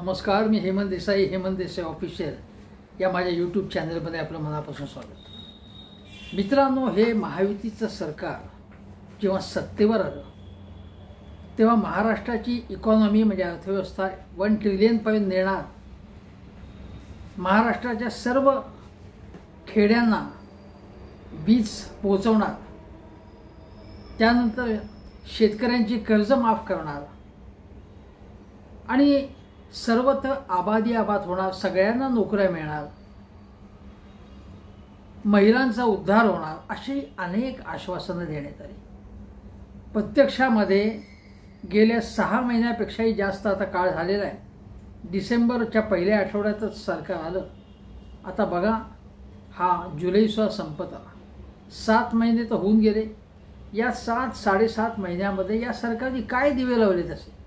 नमस्कार, मी हेमंत देसाई ऑफिशियल या माझ्या यूट्यूब चॅनलमध्ये आपलं मनापासून स्वागत। मित्रांनो, हे महायुतीचं सरकार जेव्हा सत्तेवर आलं तेव्हा महाराष्ट्राची इकॉनॉमी म्हणजे अर्थव्यवस्था 1 ट्रिलियन पर्यंत नेणार, महाराष्ट्राच्या सर्व खेड्यांना वीज पोहोचवणार, त्यानंतर शेतकऱ्यांची कर्ज माफ करणार आणि सर्वत्र आबाद होणार, सगळ्यांना नोकऱ्या मिळणार, महिलांचा उद्धार होणार, अशी अनेक आश्वासनं देण्यात आली। प्रत्यक्षामध्ये गेल्या 6 महिन्यापेक्षाही जास्त आता काळ झालेला आहे। डिसेंबरच्या पहिल्या आठवड्यातच सरकार आलं। आता बघा, हा जुलैसुद्धा संपत आला, 7 महिने तर होऊन गेले। या 7-7.5 महिन्यामध्ये या सरकारने काय दिवे लावले तसे?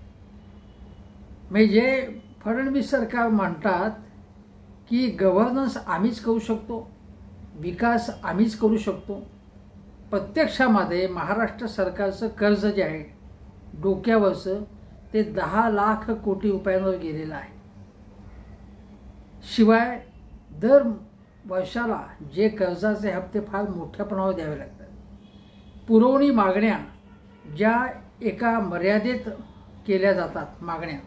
म्हणजे जे फडणवीस सरकार म्हणतात की गव्हर्नन्स आम्हीच करू शकतो, विकास आम्हीच करू शकतो, प्रत्यक्षामध्ये महाराष्ट्र सरकारचं कर्ज जे आहे डोक्यावरचं ते 10 लाख कोटी रुपयांवर गेलेलं आहे। शिवाय दर वर्षाला जे कर्जाचे हप्ते फार मोठ्या प्रमाणावर द्यावे लागतात। पुरवणी मागण्या ज्या एका मर्यादेत केल्या जातात मागण्या,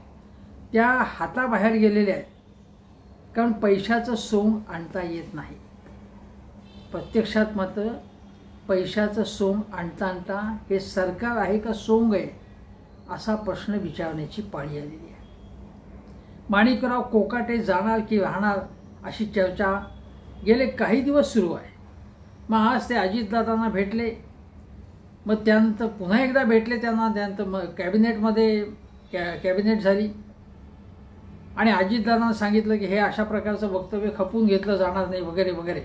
त्या हाताबाहेर गेलेल्या आहेत, कारण पैशाचं सोंग आणता येत नाही। प्रत्यक्षात मात्र पैशाचं सोंग आणता हे सरकार आहे का सोंग आहे असा प्रश्न विचारण्याची पाळी आलेली आहे। माणिकराव कोकाटे जाणार की राहणार अशी चर्चा गेले काही दिवस सुरू आहे। मग आज ते अजितदादांना भेटले, मग त्यानंतर पुन्हा एकदा भेटले त्यांना, त्यानंतर मग कॅबिनेट झाली आणि अजितदादांना सांगितलं की हे अशा प्रकारचं वक्तव्य खपून घेतलं जाणार नाही वगैरे वगैरे।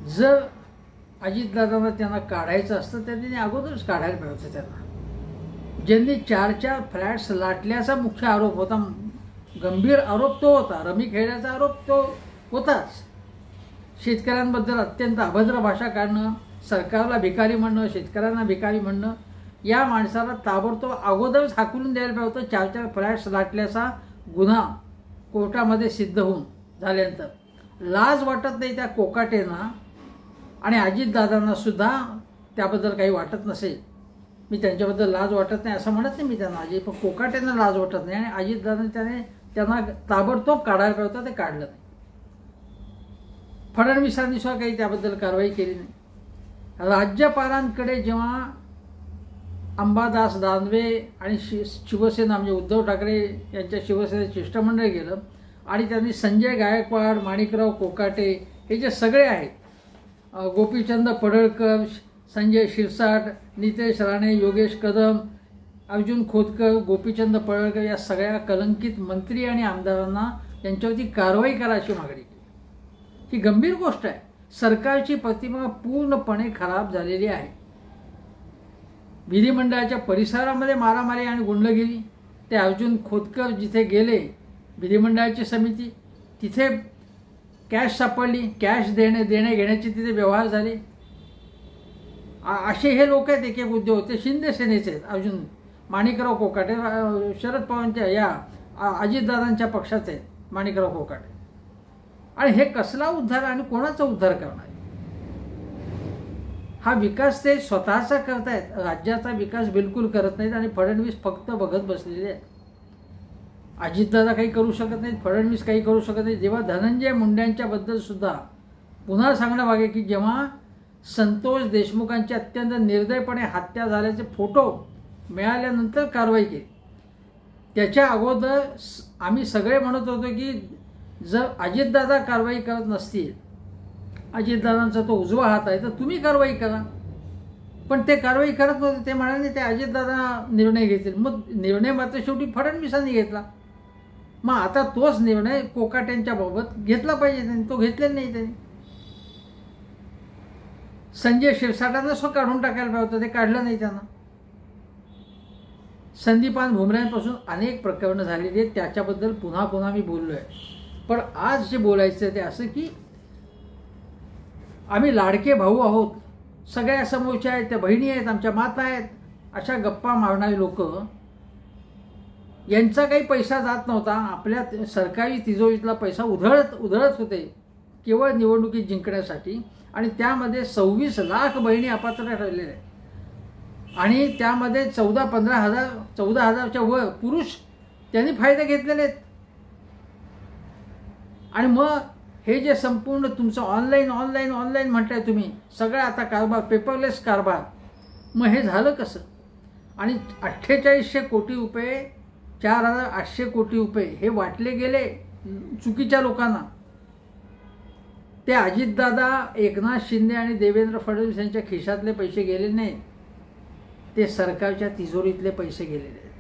जर अजितदादांना त्यांना काढायचं असतं तर त्यांनी अगोदरच काढायला पाहिजे होतं। त्यांना ज्यांनी 4 फ्लॅट्स लाटल्याचा मुख्य आरोप होता, गंभीर आरोप तो होता, रमी खेळण्याचा आरोप तो होताच। शेतकऱ्यांबद्दल अत्यंत अभद्र भाषा काढणं, सरकारला भिकारी म्हणणं, शेतकऱ्यांना भिकारी म्हणणं, या माणसाला ताबडतोब अगोदरच हाकलून द्यायला पाहिजे होतं। 4 फ्लॅट्स लाटल्याचा गुन्हा कोर्टामध्ये सिद्ध होऊन झाल्यानंतर लाज वाटत नाही त्या कोकाटेंना, आणि अजितदादांना सुद्धा त्याबद्दल काही वाटत नसेल। मी त्यांच्याबद्दल लाज वाटत नाही असं म्हणत नाही मी त्यांना, पण कोकाटेंना लाज वाटत नाही, आणि अजितदादांनी त्यांना ताबडतोब काढायला पाहिजे होतं, ते काढलं नाही। फडणवीसांनी सुद्धा काही त्याबद्दल कारवाई केली नाही। राज्यपालांकडे जेव्हा अंबादास दानवे आणि शिवसेना म्हणजे उद्धव ठाकरे यांच्या शिवसेनेचं शिष्टमंडळ गेलं आणि त्यांनी संजय गायकवाड, माणिकराव कोकाटे हे जे सगळे आहेत, गोपीचंद पडळकर, संजय शिरसाट, नितेश राणे, योगेश कदम, अर्जुन खोतकर, गोपीचंद पडळकर, या सगळ्या कलंकित मंत्री आणि आमदारांना त्यांच्यावरती कारवाई करा अशी मागणी केली। ही गंभीर गोष्ट आहे। सरकारची प्रतिमा पूर्णपणे खराब झालेली आहे। विधिमंडळाच्या परिसरामध्ये मारामारी आणि गुंडगिरी, ते अर्जुन खोतकर जिथे गेले विधिमंडळाची समिती, तिथे कॅश सापडली, कॅश देणे घेण्याचे तिथे व्यवहार झाले। असे हे लोक आहेत, एक उद्योग होते, शिंदे सेनेचे आहेत, अर्जुन माणिकराव कोकाटे शरद पवारांच्या या अजितदादांच्या पक्षाचे आहेत माणिकराव कोकाटे। आणि हे कसला उद्धार आणि कोणाचा उद्धार करणार? हा विकास ते स्वतःचा करतायत, राज्याचा विकास बिलकुल करत नाहीत, आणि फडणवीस फक्त बघत बसलेले आहेत। अजितदादा काही करू शकत नाहीत, फडणवीस काही करू शकत नाही। जेव्हा धनंजय मुंड्यांच्या बद्दल सुद्धा पुन्हा सांगणं वागे की जेव्हा संतोष देशमुखांची अत्यंत निर्दयपणे हत्या झाल्याचे फोटो मिळाल्यानंतर कारवाई केली, त्याच्या अगोदर आम्ही सगळे म्हणत होतो की जर अजितदादा कारवाई करत नसतील, अजितदादांचा तो उजवा हात आहे, तर तुम्ही कारवाई करा। पण ते कारवाई करत नव्हते, ते म्हणाले ते अजितदादा निर्णय घेतील। मग निर्णय मात्र शेवटी फडणवीसांनी घेतला। मग आता तोच निर्णय कोकाटेंच्या बाबत घेतला पाहिजे त्यांनी, तो घेतलेला नाही त्यांनी। संजय शिरसाटांना स्वतः काढून टाकायला पाहिजे होतं, ते काढलं नाही त्यांना। संदीपान भुमऱ्यांपासून अनेक प्रकरणं झालेली आहेत, त्याच्याबद्दल पुन्हा मी बोललो आहे। पण आज जे बोलायचं ते असं की आम्ही लाडके भाऊ आहोत, सगळ्या समोरच्या आहेत, त्या बहिणी आहेत, आमच्या माता आहेत, अशा गप्पा मारणारे लोक यांचा काही पैसा जात नव्हता, आपल्या सरकारी तिजोरीतला पैसा उधळत होते केवळ निवडणुकीत जिंकण्यासाठी. आणि त्यामध्ये 26 लाख बहिणी अपात्र ठरलेल्या आहेत आणि त्यामध्ये 14,000च्या वर पुरुष त्यांनी फायदे घेतलेले आहेत. आणि मग हे जे संपूर्ण तुमचं ऑनलाईन म्हणताय तुम्ही, सगळं आता कारभार पेपरलेस कारभार, मग हे झालं कसं? आणि 4800 कोटी रुपये 4,800 कोटी रुपये हे वाटले गेले चुकीच्या लोकांना. ते अजितदादा, एकनाथ शिंदे आणि देवेंद्र फडणवीस यांच्या खिशातले पैसे गेले नाहीत, ते सरकारच्या तिजोरीतले पैसे गेलेले आहेत.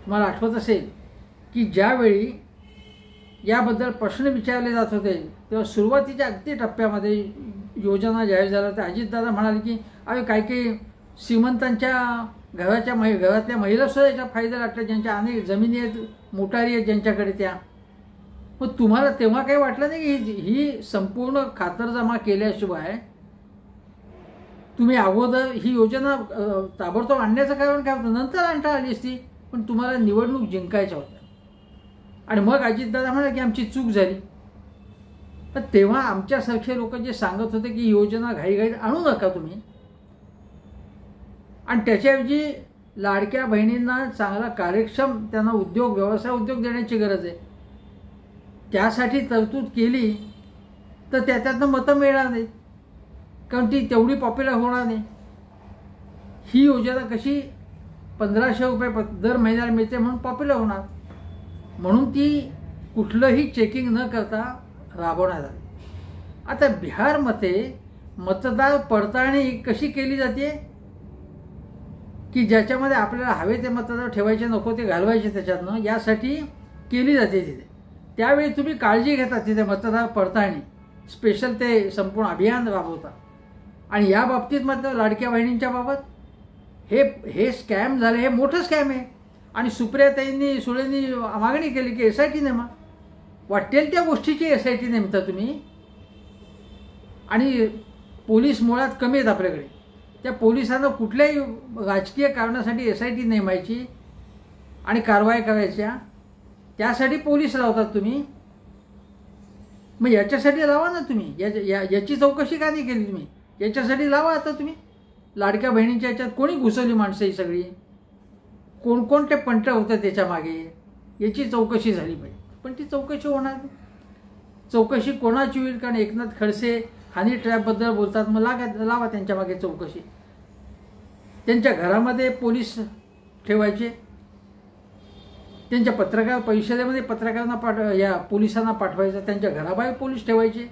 तुम्हाला आठवत असेल की ज्यावेळी याबद्दल प्रश्न विचारले जात होते तेव्हा सुरुवातीच्या अगदी टप्प्यामध्ये योजना जाहीर झाल्या तर अजितदादा म्हणाले की अरे काही श्रीमंतांच्या घरातल्या महिलासुद्धा याचा फायदा लागतात, ज्यांच्या अनेक जमिनी आहेत, मोटारी आहेत ज्यांच्याकडे त्या. मग तुम्हाला तेव्हा काही वाटलं नाही की ही संपूर्ण खातरजमा केल्याशिवाय तुम्ही अगोदर ही योजना ताबडतोब आणण्याचं कारण काय होतं? नंतर आणता आली असती, पण तुम्हाला निवडणूक जिंकायच्या होत्या. आणि मग अजितदादा म्हणाले की आमची चूक झाली. पण तेव्हा आमच्यासारखे लोक जे सांगत होते की योजना घाईघाईत आणू नका तुम्ही, आणि त्याच्याऐवजी लाडक्या बहिणींना चांगला कार्यक्षम त्यांना व्यवसाय उद्योग देण्याची गरज आहे, त्यासाठी तरतूद केली तर त्याच्यातनं मतं मिळणार नाहीत, कारण ती तेवढी पॉप्युलर होणार नाही. ही योजना कशी 1500 रुपये दर महिन्याला मिळते म्हणून पॉप्युलर होणार, म्हणून ती कुठलंही चेकिंग न करता राबवण्यात आली. आता बिहारमध्ये मतदार पडताळणी कशी केली जाते की ज्याच्यामध्ये आपल्याला हवे ते मतदार ठेवायचे, नको ते घालवायचे त्याच्यातनं, यासाठी केली जाते तिथे. त्यावेळी तुम्ही काळजी घेता तिथे मतदार पडताळणी स्पेशल ते संपूर्ण अभियान राबवता. आणि या बाबतीत मात्र लाडक्या बहिणींच्या बाबत हे स्कॅम झाले, हे मोठं स्कॅम आहे. आणि सुळेंनी मागणी केली की SIT नेमा, वाटेल त्या गोष्टीची SIT नेमता तुम्ही. आणि पोलीस मुळात कमी आहेत आपल्याकडे, त्या पोलिसांना कुठल्याही राजकीय कारणासाठी SIT नेमायची आणि कारवाई करायच्या, त्यासाठी पोलीस लावतात तुम्ही. मग याच्यासाठी लावा ना तुम्ही, याची चौकशी का नाही केली तुम्ही? याच्यासाठी लावा आता तुम्ही. लाडक्या बहिणींच्या याच्यात कोणी घुसवली माणसं ही सगळी, कोणकोणते पंट होतं त्याच्या मागे, याची चौकशी झाली पाहिजे. पण ती चौकशी होणार नाही. चौकशी कोणाची होईल? कारण एकनाथ खडसे हनी ट्रॅपबद्दल बोलतात, मग लावा त्यांच्या मागे चौकशी. त्यांच्या घरामध्ये पोलीस ठेवायचे, त्यांच्या पत्रकार परिषदेमध्ये पत्रकारांना पोलिसांना पाठवायचं, त्यांच्या घराबाहेर पोलीस ठेवायचे.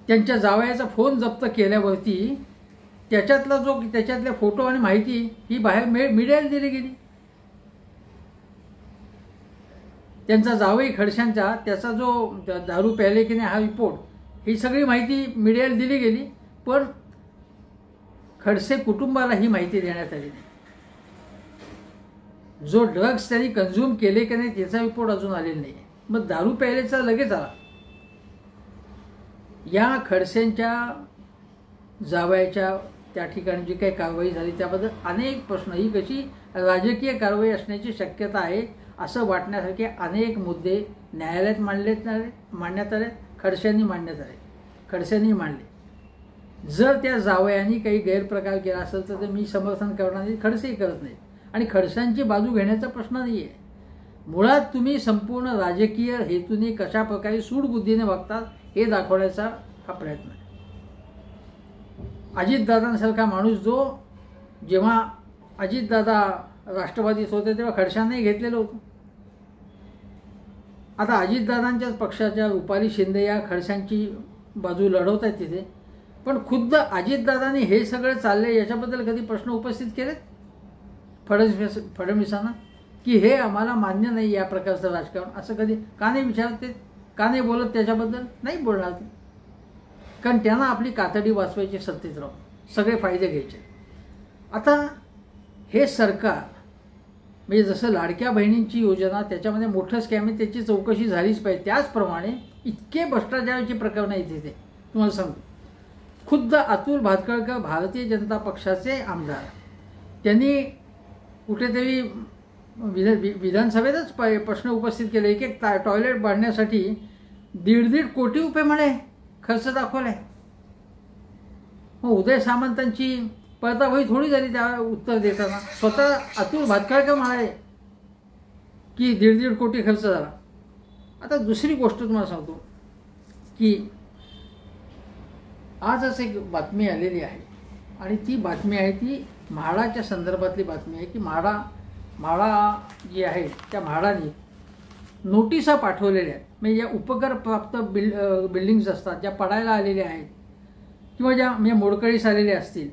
त्यांच्या जावयाचा फोन जप्त केल्यावरती त्याच्यातले फोटो आणि माहिती ही बाहेर मीडियाला दिली गेली. त्यांचा जावई खडशांचा त्याचा जो दारू प्यायले की नाही हा रिपोर्ट, ही सगळी माहिती मीडियाला दिली गेली, पण खडसे कुटुंबाला ही माहिती देण्यात आली नाही. जो ड्रग्स त्यांनी कंझ्युम केले की नाही त्याचा रिपोर्ट अजून आलेला नाही. मग दारू प्यायलेचा लगेच आला. या खडसेंच्या जावयाच्या त्या ठिकाणी जी काही कारवाई झाली त्याबद्दल अनेक प्रश्न, ही कशी राजकीय कारवाई असण्याची शक्यता आहे असं वाटण्यासारखे अनेक मुद्दे न्यायालयात मांडण्यात आले, खडसेंनी मांडले. जर त्या जावयांनी काही गैरप्रकार केला असेल तर मी समर्थन करणार नाही, खडसेही करत नाही. आणि खडसांची बाजू घेण्याचा प्रश्न नाही आहे. मुळात तुम्ही संपूर्ण राजकीय हेतूने कशा प्रकारे सूडबुद्धीने वागतात हे दाखवण्याचा हा प्रयत्न आहे. अजितदादांसारखा माणूस जेव्हा अजितदादा राष्ट्रवादीत होते तेव्हा खडशांनाही घेतलेलं होतं. आता अजितदादांच्याच पक्षाच्या रुपाली शिंदे या खडशांची बाजू लढवत आहेत तिथे. पण खुद्द अजितदादांनी हे सगळं चाललंय याच्याबद्दल कधी प्रश्न उपस्थित केलेत फडणवीसांना की हे आम्हाला मान्य नाही या प्रकारचं राजकारण, असं कधी का नाही विचारते, का नाही बोलत? त्याच्याबद्दल नाही बोलणार ते, कारण त्यांना आपली कातडी वाचवायची सत्तेत राहून सगळे फायदे घ्यायचे. आता हे सरकार म्हणजे जसं लाडक्या बहिणींची योजना त्याच्यामध्ये मोठं स्कॅम आहे, त्याची चौकशी झालीच पाहिजे. त्याचप्रमाणे इतके भ्रष्टाचाराची प्रकरणं आहेत तिथे. तुम्हाला सांगतो, खुद्द अतुल भातखळकर भारतीय जनता पक्षाचे आमदार, त्यांनी कुठेतरी विधानसभेतच प्रश्न उपस्थित केले की टॉयलेट बांधण्यासाठी 1.5 कोटी रुपये म्हणे खर्च दाखवलाय. मग उदय सामंतांची पळतावही थोडी झाली त्या उत्तर देताना. स्वतः अतुल भातखळकर म्हणाले की 1.5 कोटी खर्च झाला. आता दुसरी गोष्ट तुम्हाला सांगतो की आजच एक बातमी आलेली आहे आणि ती बातमी आहे ती म्हाडाच्या संदर्भातली बातमी आहे की म्हाडा जी आहे त्या म्हाडाने नोटिसा पाठवलेल्या आहेत. म्हणजे ज्या उपकर प्राप्त बिल्डिंग्स असतात ज्या पडायला आलेल्या आहेत किंवा ज्या म्हणजे मोडकळीस आलेल्या असतील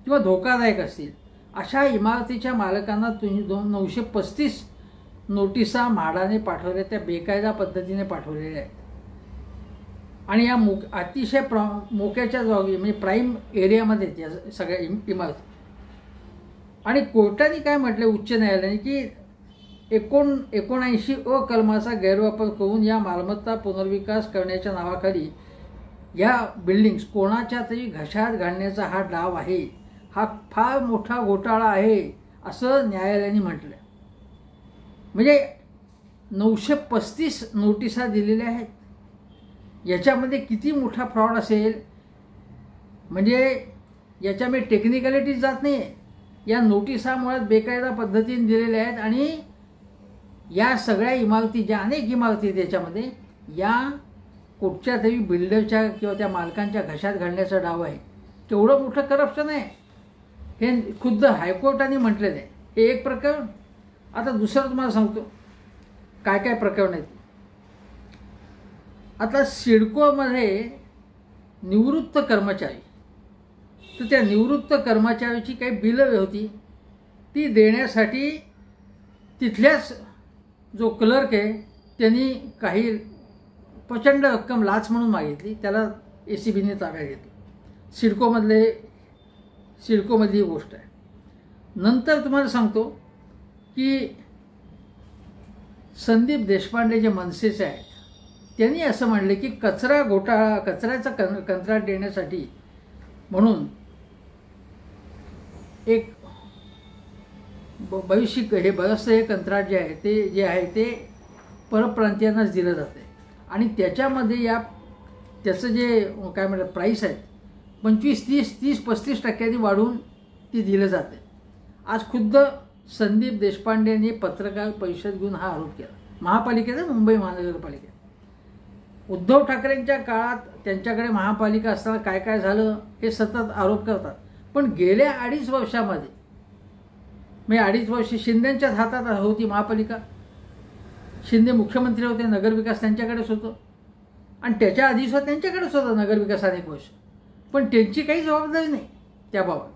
किंवा धोकादायक असतील अशा इमारतीच्या मालकांना 935 नोटिसा म्हाडाने पाठवल्या. त्या बेकायदा पद्धतीने पाठवलेल्या आहेत आणि या अतिशय मोक्याच्या जागी म्हणजे प्राईम एरियामध्ये त्या सगळ्या इमारती. आणि कोर्टाने काय म्हटले उच्च न्यायालयाने की 79 कलमाचा गैरवापर करून या मालमत्ता पुनर्विकास करण्याच्या नावाखाली या बिल्डिंग्स कोणाच्या तरी घशात घालण्याचा हा डाव आहे, हा फार मोठा घोटाळा आहे असं न्यायालयाने म्हटलं. म्हणजे 935 नोटिसा दिलेल्या आहेत. याच्यामध्ये किती मोठा फ्रॉड असेल म्हणजे याच्यामध्ये टेक्निकॅलिटीज जात नाही. या नोटिसा मुळात बेकायदा पद्धतीने दिलेल्या आहेत आणि या सगळ्या इमारती ज्या अनेक इमारती त्याच्यामध्ये या कुठच्या तरी बिल्डरच्या किंवा त्या मालकांच्या घशात घालण्याचा डाव आहे. केवढं मोठं करप्शन आहे हे खुद्द हायकोर्टाने म्हटलेलं आहे. हे एक प्रकरण. आता दुसरं तुम्हाला सांगतो काय काय प्रकरण आहेत. आता सिडकोमध्ये निवृत्त कर्मचारी तर त्या निवृत्त कर्मचाऱ्याची काही बिलं होती ती देण्यासाठी तिथल्याच जो क्लर्क आहे त्यांनी काही प्रचंड रक्कम लाच म्हणून मागितली. त्याला ACBने ताब्यात घेतलं. सिडकोमधली ही गोष्ट आहे. नंतर तुम्हाला सांगतो की संदीप देशपांडे जे मनसेचे आहेत त्यांनी असं म्हणले की कचऱ्याचा कंत्राट देण्यासाठी म्हणून एक भविष्य हे बरंचसं हे कंत्राट जे आहे ते परप्रांतीयांनाच दिलं जाते आणि त्याच्यामध्ये त्याचं जे काय म्हणतात प्राईस आहेत 25-30-35% वाढवून ती दिलं जाते. आज खुद्द संदीप देशपांडेंनी पत्रकार परिषद घेऊन हा आरोप केला. महापालिकेचा मुंबई महानगरपालिकेत उद्धव ठाकरेंच्या काळात त्यांच्याकडे महापालिका असताना काय काय झालं हे सतत आरोप करतात. पण गेल्या 2.5 वर्षामध्ये म्हणजे 2.5 वर्ष शिंदेंच्याच हातात होती महापालिका. शिंदे मुख्यमंत्री होते. नगरविकास त्यांच्याकडेच होतं आणि त्याच्या आधीच त्यांच्याकडेच होतं नगरविकास अनेक वर्ष. पण त्यांची काही जबाबदारी नाही त्याबाबत.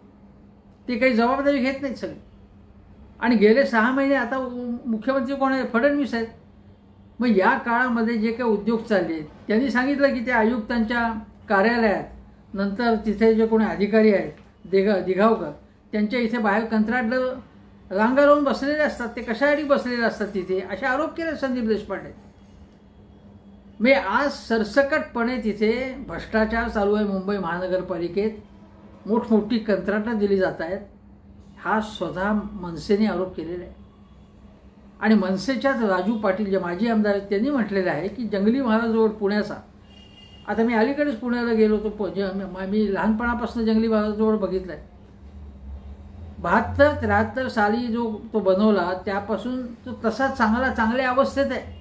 ते काही जबाबदारी घेत नाहीत सगळे. आणि गेले 6 महिने आता मुख्यमंत्री कोण आहे? फडणवीस आहेत. मग या काळामध्ये जे काही उद्योग चालले आहेत त्यांनी सांगितलं की त्या आयुक्तांच्या कार्यालयात नंतर तिथे जे कोणी अधिकारी आहेत दिघावकर त्यांच्या इथे बाहेर कंत्राटदार रांगा लावून बसलेले असतात. ते कशासाठी बसलेले असतात तिथे असे आरोप केले संदीप देशपांडे. मी आज सरसकटपणे तिथे भ्रष्टाचार चालू आहे. मुंबई महानगरपालिकेत मोठमोठी कंत्राटं दिली जात आहेत. हा स्वतः मनसेने आरोप केलेला आहे. आणि मनसेच्याच राजू पाटील जे माजी आमदार आहेत त्यांनी म्हटलेलं आहे की जंगली महाराजजवळ पुण्याचा आता मी अलीकडेच पुण्याला गेलो होतो. मी लहानपणापासून जंगली महाराजजवळ बघितलं आहे. 72-73 साली जो तो बनवला त्यापासून तो तसा चांगल्या अवस्थेत आहे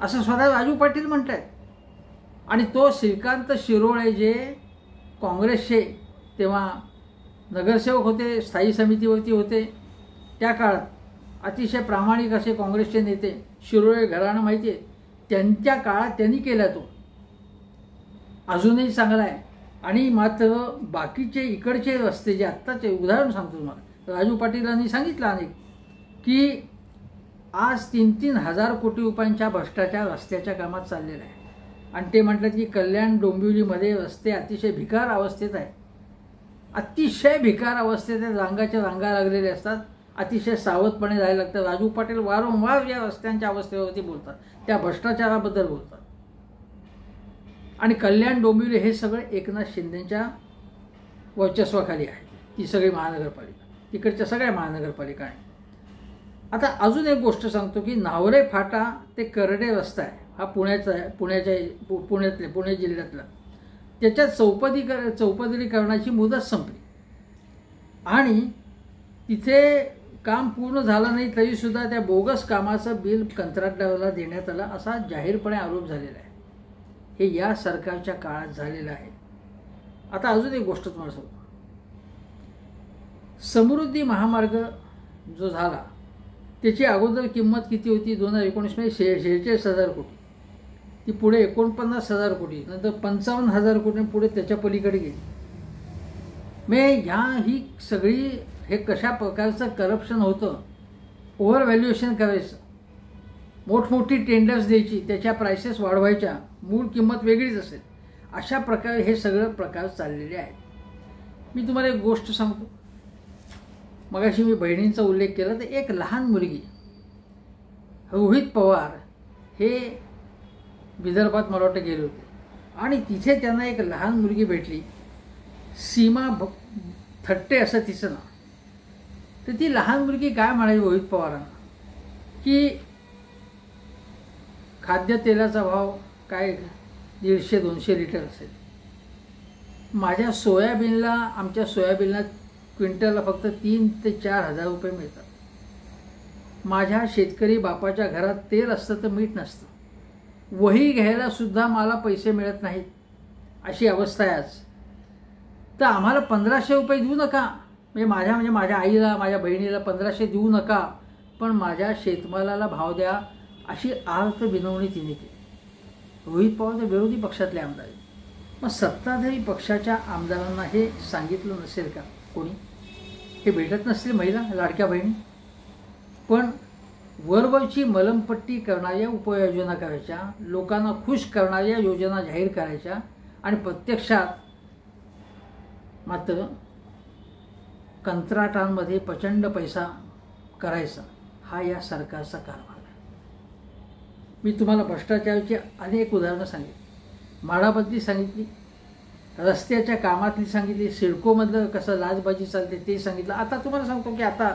असं स्वतः राजू पाटील म्हणत आहेत. आणि तो श्रीकांत शिरोळे जे काँग्रेसचे तेव्हा नगरसेवक होते, स्थायी समितीवरती होते, त्या काळात अतिशय प्रामाणिक असे काँग्रेसचे नेते शिरोळे घराणं माहिती आहे. त्यांच्या काळात त्यांनी केला तो अजूनही चांगला आहे. आणि मात्र बाकीचे इकडचे रस्ते जे आत्ताचे उदाहरण सांगतो तुम्हाला राजू पाटीलांनी सांगितलं अनेक की आज 3-3 हजार कोटी रुपयांच्या भ्रष्टाचार रस्त्याच्या कामात चाललेला आहे. आणि ते म्हटलं की कल्याण डोंबिवलीमध्ये रस्ते अतिशय भिकार अवस्थेत आहे. अतिशय भिकार अवस्थेत आहे. रांगाच्या रांगा लागलेले असतात. अतिशय सावधपणे जायला लागतं. राजू पाटील वारंवार या रस्त्यांच्या अवस्थेवरती बोलतात, त्या भ्रष्टाचाराबद्दल बोलतात. आणि कल्याण डोंबिवली हे सगळं एकनाथ शिंदेच्या वर्चस्वाखाली आहे. ती सगळी महानगरपालिका तिकडच्या सगळ्या महानगरपालिका आहे. आता अजून एक गोष्ट सांगतो की नावरे फाटा ते करडे रस्ता आहे, हा पुण्याचा आहे, पुणे जिल्ह्यातला. त्याच्यात चौपदरीकरणाची मुदत संपली आणि तिथे काम पूर्ण झालं नाही तरीसुद्धा त्या बोगस कामाचं बिल कंत्राटदाराला देण्यात आलं असा जाहीरपणे आरोप झालेला आहे. हे या सरकारच्या काळात झालेलं आहे. आता अजून एक गोष्ट तुम्हाला सांगतो. समृद्धी महामार्ग जो झाला त्याची अगोदर किंमत किती होती? 2019 मध्ये 46,000 कोटी, ती पुढे 49,000 कोटी, नंतर 55,000 कोटी, पुढे त्याच्या पलीकडे गेली. ही सगळी हे कशा प्रकारचं करप्शन होतं. ओव्हर व्हॅल्युएशन करायचं, मोठमोठी टेंडर्स द्यायची, त्याच्या प्राइसेस वाढवायच्या, मूळ किंमत वेगळीच असेल, अशा प्रकारे हे सगळं प्रकार चाललेले आहेत. मी तुम्हाला एक गोष्ट सांगतो. मगाशी मी बहिणींचा उल्लेख केला तर एक लहान मुलगी रोहित पवार हे विदर्भात मला वाटतं गेले होते आणि तिथे त्यांना एक लहान मुलगी भेटली, सीमा थट्टे असं तिचं नाव. तर ती लहान मुलगी काय म्हणाली रोहित पवारांना की खाद्यतेलाचा भाव काय 150-200 लिटर असेल, आमच्या सोयाबीनला क्विंटलला फक्त 3,000 ते 4,000 रुपये मिळतात. माझ्या शेतकरी बापाच्या घरात तेल असतं तर मीठ नसतं, वही घ्यायला सुद्धा मला पैसे मिळत नाहीत, अशी अवस्था आहे आज. तर आम्हाला 1,500 रुपये देऊ नका, माझ्या आईला, माझ्या बहिणीला 1,500 देऊ नका, पण माझ्या शेतमालाला भाव द्या, अशी आर्त विनवणी तिने केली. रोहित पवार तर विरोधी पक्षातले आमदार आहेत. मग सत्ताधारी पक्षाच्या आमदारांना हे सांगितलं नसेल का कोणी? हे भेटत नसतील महिला लाडक्या बहिणी? पण वरवरची मलमपट्टी करणाऱ्या उपाययोजना करायच्या, लोकांना खुश करणाऱ्या योजना जाहीर करायच्या आणि प्रत्यक्षात मात्र कंत्राटांमध्ये प्रचंड पैसा करायचा, हा या सरकारचा कारभार आहे. मी तुम्हाला भ्रष्टाचाराची अनेक उदाहरणं सांगितली, म्हाडाबद्दली सांगितली, रस्त्याच्या कामातली सांगितली, सिडकोमधलं कसं लाचबाजी चालते ते सांगितलं. आता तुम्हाला सांगतो की आता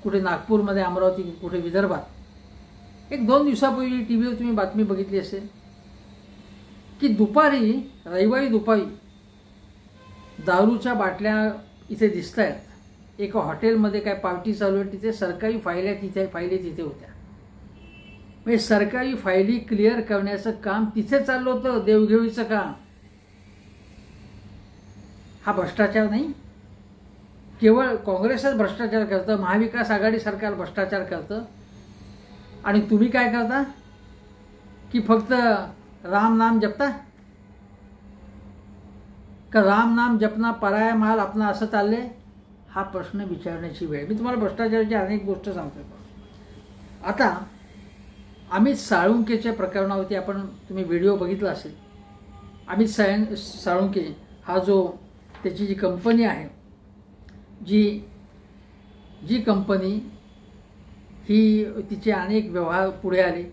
कुठे नागपूरमध्ये, अमरावती, कुठे विदर्भात 1-2 दिवसापूर्वी टी व्हीवर तुम्ही बातमी बघितली असेल की रविवारी दुपारी दारूच्या बाटल्या इथे दिसत आहेत. एका हॉटेलमध्ये काय पार्टी चालू आहे, तिथे सरकारी फायली तिथे होत्या. म्हणजे सरकारी फायली क्लिअर करण्याचं काम तिथे चाललं होतं, देवघेवीचं काम. हा भ्रष्टाचार नाही? केवळ काँग्रेसच भ्रष्टाचार करतं, महाविकास आघाडी सरकार भ्रष्टाचार करतं आणि तुम्ही काय करता की फक्त राम नाम जपता का? राम नाम जपना पराया माल अपना असं चालले? हा प्रश्न विचारण्याची वेळ. मी तुम्हाला भ्रष्टाचाराची अनेक गोष्ट सांगतो. आता अमित साळुंकेच्या प्रकरणावरती तुम्ही व्हिडिओ बघितला असेल. अमित साळुंके हा जो त्याची जी कंपनी आहे, जी कंपनी ही तिचे अनेक व्यवहार पुढे आले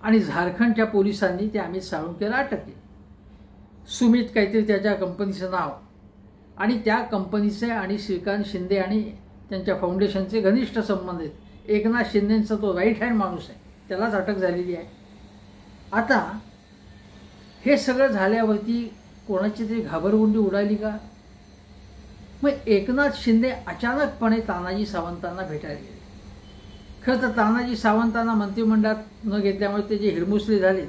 आणि झारखंडच्या पोलिसांनी त्या अमित साळुंकेला अटक केली. सुमित काहीतरी त्याच्या कंपनीचं नाव आणि त्या कंपनीचे आणि श्रीकांत शिंदे आणि त्यांच्या फाउंडेशनचे घनिष्ठ संबंध आहेत. एकनाथ शिंदेंचा तो राईट हँड माणूस आहे, त्यालाच अटक झालेली आहे. आता हे सगळं झाल्यावरती कोणाची तरी घाबरगुंडी उडाली का? मग एकनाथ शिंदे अचानकपणे तानाजी सावंतांना भेटायला गेले. खरं तर तानाजी सावंतांना मंत्रिमंडळात न घेतल्यामुळे ते जे हिरमुसले झाले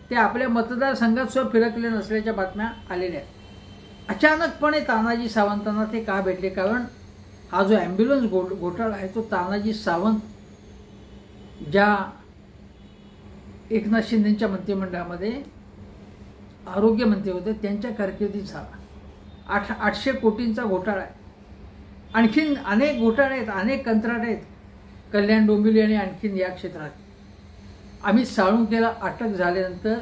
ते आपल्या मतदारसंघात सुद्धा फिरकले नसल्याच्या बातम्या आलेल्या आहेत. अचानकपणे तानाजी सावंतांना ते का भेटले? कारण हा जो ॲम्ब्युलन्स घोटाळा आहे तो तानाजी सावंत ज्या एकनाथ शिंदेंच्या मंत्रिमंडळामध्ये आरोग्यमंत्री होते त्यांच्या कारकिर्दीत झाला. 800 कोटींचा घोटाळा आहे. आणखीन अनेक घोटाळे आहेत, अनेक कंत्राट आहेत कल्याण डोंबिवली आणि आणखीन या क्षेत्रात. अमित साळुंकेला अटक झाल्यानंतर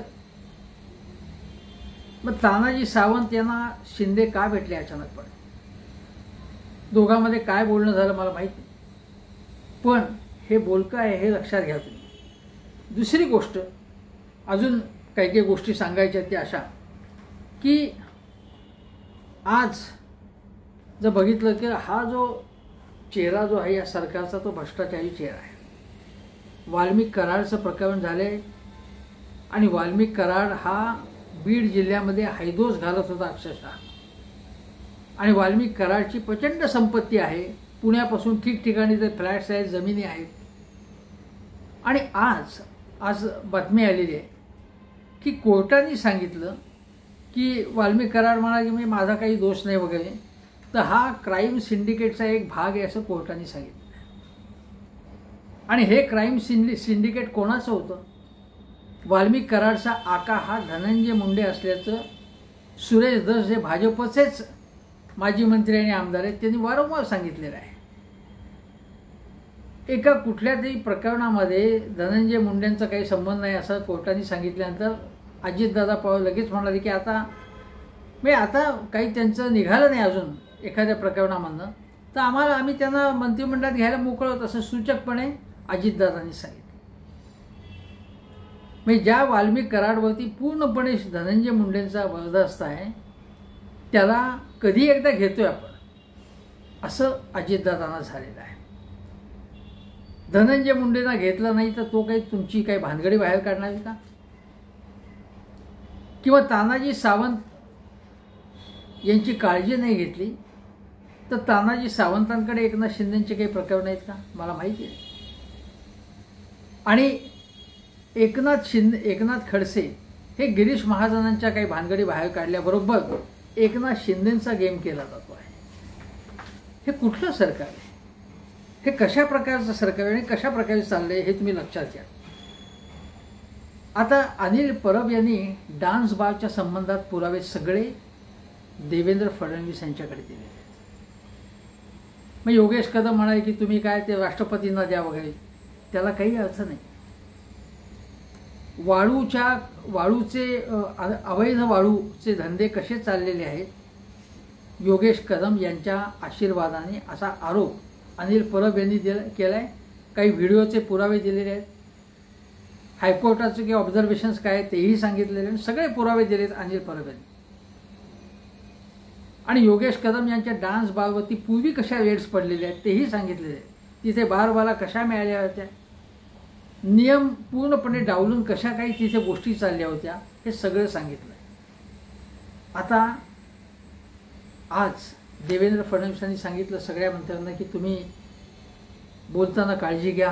मग तानाजी सावंत यांना शिंदे का भेटले अचानकपणे? दोघांमध्ये काय बोलणं झालं मला माहीत नाही, पण हे बोलकं आहे हे लक्षात घ्या तुम्ही. दुसरी गोष्ट, अजून काही गोष्टी सांगायच्या त्या अशा की आज जर बघितलं की हा जो चेहरा जो आहे या सरकारचा तो भ्रष्टाचारी चेहरा आहे. वाल्मिक कराडचं प्रकरण झाले आणि वाल्मिक कराड हा बीड जिल्ह्यामध्ये हैदोस घालत होता अक्षरशः. आणि वाल्मिक कराडची प्रचंड संपत्ती आहे. पुण्यापासून ठिकठिकाणी ते फ्लॅट्स आहेत, जमिनी आहेत. आणि आज बातमी आलेली आहे की कोर्टाने सांगितलं की वाल्मिक कराड म्हणा की माझा काही दोष नाही वगैरे, तर हा क्राईम सिंडिकेटचा एक भाग आहे असं कोर्टाने सांगितलं. आणि हे क्राईम सिंडिकेट कोणाचं होतं? वाल्मिक कराडचा आका हा धनंजय मुंडे असल्याचं सुरेश धस जे भाजपचेच माजी मंत्री आणि आमदार आहेत त्यांनी वारंवार सांगितलेलं आहे. एका कुठल्या तरी प्रकरणामध्ये धनंजय मुंडेंचा काही संबंध नाही असं कोर्टाने सांगितल्यानंतर अजितदादा पवार लगेच म्हणाले की आता काही त्यांचं निघालं नाही अजून एखाद्या प्रकरणामधनं, तर आम्ही त्यांना मंत्रिमंडळात घ्यायला मोकळं होतं असं सूचकपणे अजितदादांनी सांगितलं. म्हणजे ज्या वाल्मिक कराडवरती पूर्णपणे धनंजय मुंडेंचा बरदास्त आहे त्याला कधी एकदा घेतोय आपण असं अजितदादांना झालेलं आहे. धनंजय मुंडेंना घेतलं नाही तर तो काही तुमची काही भानगडी बाहेर काढणार का? किंवा तानाजी सावंत यांची काळजी नाही घेतली तर तानाजी सावंतांकडे एकनाथ शिंदेचे काही प्रकरण आहेत का? मला माहिती आहे. आणि एकनाथ खडसे हे गिरीश महाजनांच्या काही भानगडी बाहेर काढल्याबरोबर एकनाथ शिंदेंचा गेम केला जातो आहे. हे कुठलं सरकार आहे? हे कशा प्रकारचं सरकार आहे आणि कशा प्रकारे चाललंय हे तुम्ही लक्षात घ्या. आता अनिल परब यांनी डान्स बारच्या संबंधात पुरावे सगळे देवेंद्र फडणवीस यांच्याकडे दिले आहेत. मग योगेश कदम म्हणाले की तुम्ही काय ते राष्ट्रपतींना द्या वगैरे, त्याला काही अर्थ नाही. वाळूचे अवैध वाळूचे धंदे कसे चाललेले आहेत योगेश कदम यांच्या आशीर्वादाने असा आरोप अनिल परब यांनी केलाय. काही व्हिडिओचे पुरावे दिलेले आहेत. हायकोर्टाचे काही ऑब्झर्वेशन्स काय तेही सांगितलेले आहेत. सगळे पुरावे दिलेत अनिल परब यांनी. आणि योगेश कदम यांच्या डान्स बारवरती पूर्वी कशा रेड्स पडलेले आहेत तेही सांगितलेले आहेत. तिथे बारबाला कशा मिळाल्या होत्या, नियम पूर्णपणे डावलून कशा काही तिथे गोष्टी चालल्या होत्या हे सगळं सांगितलं. आता आज देवेंद्र फडणवीसांनी सांगितलं सगळ्या मंत्र्यांना की तुम्ही बोलताना काळजी घ्या,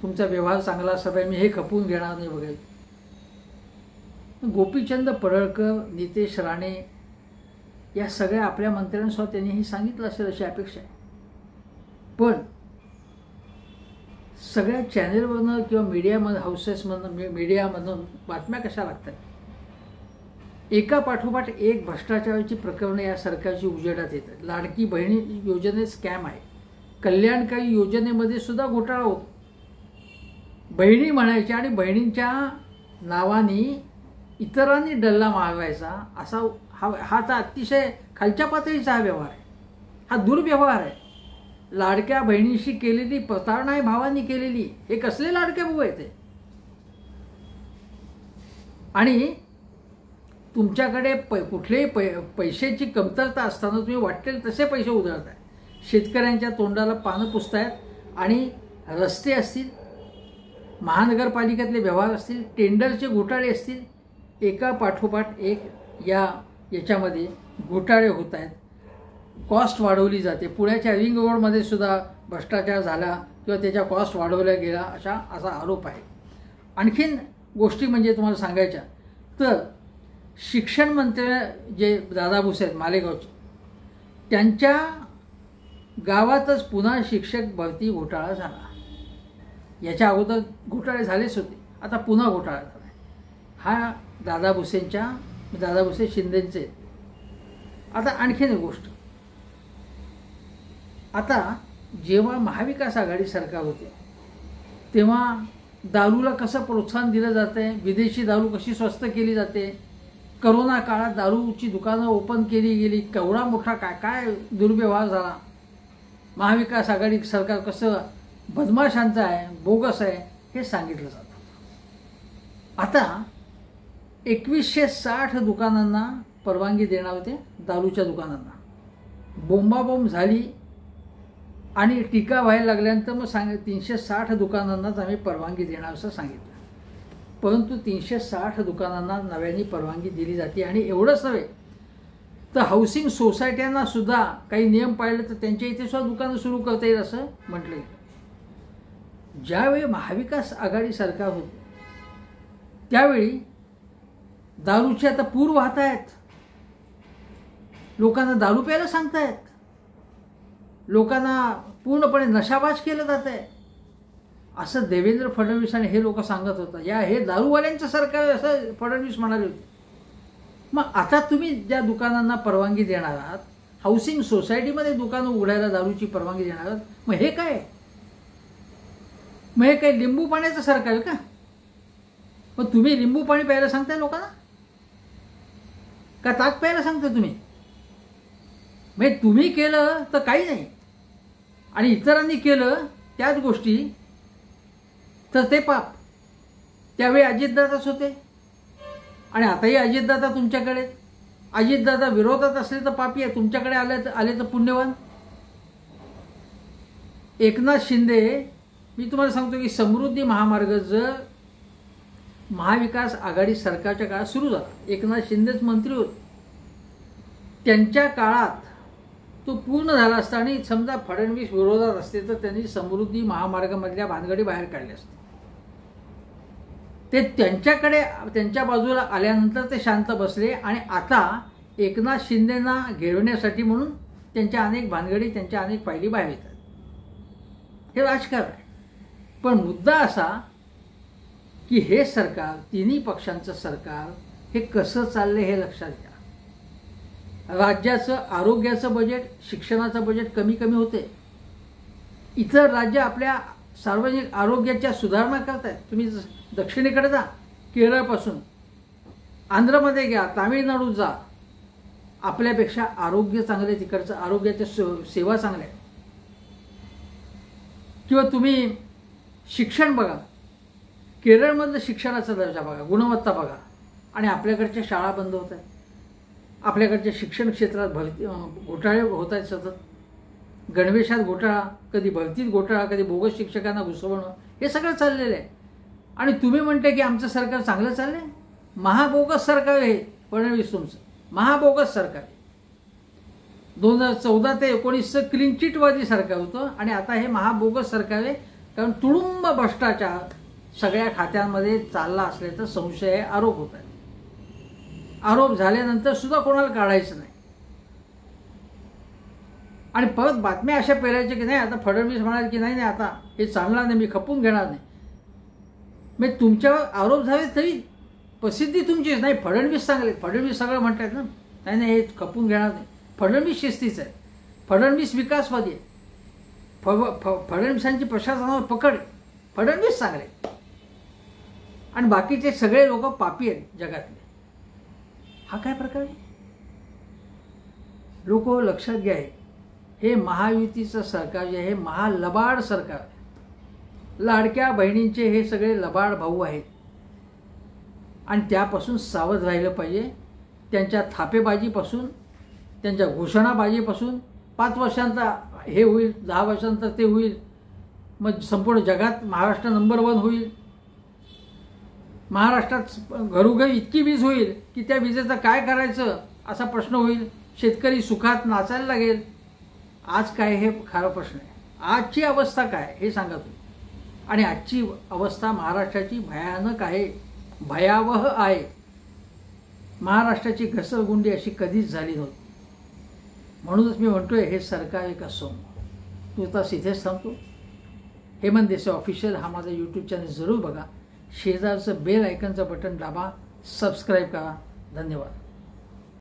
तुमचा व्यवहार चांगला असला पाहिजे, मी हे खपवून घेणार नाही वगैरे. गोपीचंद पडळकर, नितेश राणे या सगळ्या आपल्या मंत्र्यांसह त्यांनीही सांगितलं असेल अशी अपेक्षा आहे. पण सगळ्या चॅनेलवरनं किंवा मीडियामधून बातम्या कशा लागतात? एका पाठोपाठ एक भ्रष्टाचाराची प्रकरणं या सरकारची उजेडात येतात. लाडकी बहिणी योजनेत स्कॅम आहे. कल्याणकारी योजनेमध्ये सुद्धा घोटाळा होतो. बहिणी म्हणायच्या आणि बहिणींच्या नावाने इतरांनी डल्ला मारवायचा असा हा तर अतिशय खालच्या पातळीचा हा व्यवहार आहे. हा दुर्व्यवहार आहे. लाडक्या बहिणीशी केलेली प्रतारणा आहे भावांनी केलेली. हे कसले लाडके भाऊ आहेत ते? आणि तुमच्याकडे कुठलेही पैशाची कमतरता असताना तुम्ही वाटेल तसे पैसे उधळताय. शेतकऱ्यांच्या तोंडाला पानं पुसतायत आणि रस्ते असतील, महानगरपालिकेतले व्यवहार असतील, टेंडरचे घोटाळे असतील, एका पाठोपाठ एक याच्यामध्ये घोटाळे होत आहेत. कॉस्ट वाढवली जाते. पुण्याच्या रिंग रोडमध्ये सुद्धा भ्रष्टाचार झाला किंवा त्याच्या कॉस्ट वाढवल्या गेला असा आरोप आहे. आणखीन गोष्टी म्हणजे तुम्हाला सांगायच्या तर शिक्षण मंत्री जे दादा भुसे आहेत मालेगावचे, त्यांच्या गावातच पुन्हा शिक्षक भरती घोटाळा झाला. याच्या अगोदर घोटाळे झालेच होते, आता पुन्हा घोटाळा झाला. हा दादा भुसे शिंदेचे. आता आणखीन एक गोष्ट, आता जेव्हा महाविकास आघाडी सरकार होते तेव्हा दारूला कसं प्रोत्साहन दिलं जाते, विदेशी दारू कशी स्वस्त केली जाते, करोना काळात दारूची दुकानं ओपन केली गेली, केवढा मोठा काय दुर्व्यवहार झाला. महाविकास आघाडी सरकार कसं बदमाशांचं आहे, बोगस आहे हे सांगितलं जातं. आता 2160 दुकानांना परवानगी देणार होते, दारूच्या दुकानांना. बोंबाबोंब झाली आणि टीका व्हायला लागल्यानंतर मग 360 दुकानांनाच आम्ही परवानगी देणार असं सांगितलं. परंतु 360 दुकानांना नव्याने परवानगी दिली जाते. आणि एवढंच नव्हे तर हाऊसिंग सोसायट्यांना सुद्धा काही नियम पाळले तर त्यांच्या इथे सुद्धा दुकानं सुरू करता येईल असं म्हटलं गेलं. ज्यावेळी महाविकास आघाडी सरकार होते त्यावेळी दारूचे आता पूर वाहत आहेत. लोकांना दारू प्यायला सांगतायत, लोकांना पूर्णपणे नशाबाज केलं जात आहे असं देवेंद्र फडणवीस आणि हे लोक सांगत होता. हे दारूवाल्यांचं सरकार असं फडणवीस म्हणाले होते. मग आता तुम्ही ज्या दुकानांना परवानगी देणार आहात, हाऊसिंग सोसायटीमध्ये दुकानं उघडायला दारूची परवानगी देणार आहात, मग हे काय? मग हे काय लिंबू पाण्याचं सरकार आहे का? मग तुम्ही लिंबू पाणी प्यायला सांगताय लोकांना का ताक प्यायला सांगता तुम्ही? म्हणजे तुम्ही केलं तर काही नाही आणि इतरांनी केलं त्याच गोष्टी तर ते पाप. त्यावेळी अजितदादाच होते आणि आताही अजितदादा तुमच्याकडे. अजितदादा विरोधात असले तर पापी आहे, तुमच्याकडे आले तर पुण्यवान. एकनाथ शिंदे, मी तुम्हाला सांगतो की समृद्धी महामार्ग जर महाविकास आघाडी सरकारच्या काळात सुरू झाला, एकनाथ शिंदेच मंत्री होते, त्यांच्या काळात तो पूर्ण झाला असता आणि समजा फडणवीस विरोधात असते तर त्यांनी समृद्धी महामार्गामधल्या भानगडी बाहेर काढल्या असते. ते त्यांच्या बाजूला आल्यानंतर ते शांत बसले आणि आता एकनाथ शिंदेना घेरण्यासाठी म्हणून त्यांच्या अनेक भानगडी, त्यांच्या अनेक फायली बाहेर येतात. हे राजकारण आहे. पण मुद्दा असा की हे सरकार, तिन्ही पक्षांचं सरकार हे कसं चाललंय हे लक्षात घ्या. राज्याचं आरोग्याचं बजेट, शिक्षणाचं बजेट कमी कमी होते. इतर राज्य आपल्या सार्वजनिक आरोग्याच्या सुधारणा करतायत. तुम्ही दक्षिणेकडे जा, केरळपासून आंध्रमध्ये घ्या, तामिळनाडूत जा, आपल्यापेक्षा आरोग्य चांगले, तिकडचं आरोग्याच्या सेवा चांगल्या. किंवा तुम्ही शिक्षण बघा, केरळमधलं शिक्षणाचा दर्जा बघा, गुणवत्ता बघा, आणि आपल्याकडच्या शाळा बंद होत आहेत. आपल्याकडच्या शिक्षण क्षेत्रात घोटाळे होत आहेत सतत. गणवेशात घोटाळा, कधी भरतीत घोटाळा, कधी बोगस शिक्षकांना घुसवणं, हे सगळं चाललेलं आहे. आणि तुम्ही म्हणते की आमचं सरकार चांगलं चाललंय. महाबोगस सरकार आहे फडणवीस तुमचं, महाबोगस सरकार. 2014 ते 2019 क्लीन चिटवादी सरकार होतं आणि आता हे महाबोगस सरकार आहे. कारण तुडुंब भ्रष्टाचार सगळ्या खात्यांमध्ये चालला असल्याचा संशय आहे, आरोप होत आहे. आरोप झाल्यानंतर सुद्धा कोणाला काढायचं नाही आणि परत बातम्या अशा पेरायच्या की नाही आता फडणवीस म्हणाले की नाही आता हे चालणार नाही, मी खपून घेणार नाही. मग तुमच्यावर आरोप झाले तरी प्रसिद्धी तुमचीच नाही. फडणवीस चांगले, फडणवीस सगळं म्हणतात ना, नाही नाही हे खपून घेणार नाही. फडणवीस शिस्तीच आहे, फडणवीस विकासवादी आहे, फडणवीसांची प्रशासनावर पकड, फडणवीस चांगले आणि बाकीचे सगळे लोक पापी आहेत जगातले. हा काय प्रकार आहे? लोक लक्षात घ्या, हे महायुतीचं सरकार जे आहे महालबाड सरकार आहे. लाडक्या बहिणींचे हे सगळे लबाड भाऊ आहेत आणि त्यापासून सावध राहिलं पाहिजे. त्यांच्या थापेबाजीपासून, त्यांच्या घोषणाबाजीपासून. 5 वर्षांचा हे होईल, 10 वर्षांतर ते होईल, मग संपूर्ण जगात महाराष्ट्र नंबर 1 होईल. महाराष्ट्रात घरोघरी इतकी वीज होईल की त्या विजेचं काय करायचं असा प्रश्न होईल. शेतकरी सुखात नाचायला लागेल. आज काय हे खरा प्रश्न आहे. आजची अवस्था काय हे सांगा तुम्ही. आणि आजची अवस्था महाराष्ट्राची भयानक आहे, भयावह आहे. महाराष्ट्राची घसरगुंडी अशी कधीच झाली नव्हती. म्हणूनच मी म्हणतोय हे सरकार एक असो. तुर्तास इथेच थांबतो. हेमंत देसाई ऑफिशियल हा माझा यूट्यूब चॅनल जरूर बघा. शेजारचं बेल आयकनचं बटन दाबा, सबस्क्राईब करा. धन्यवाद.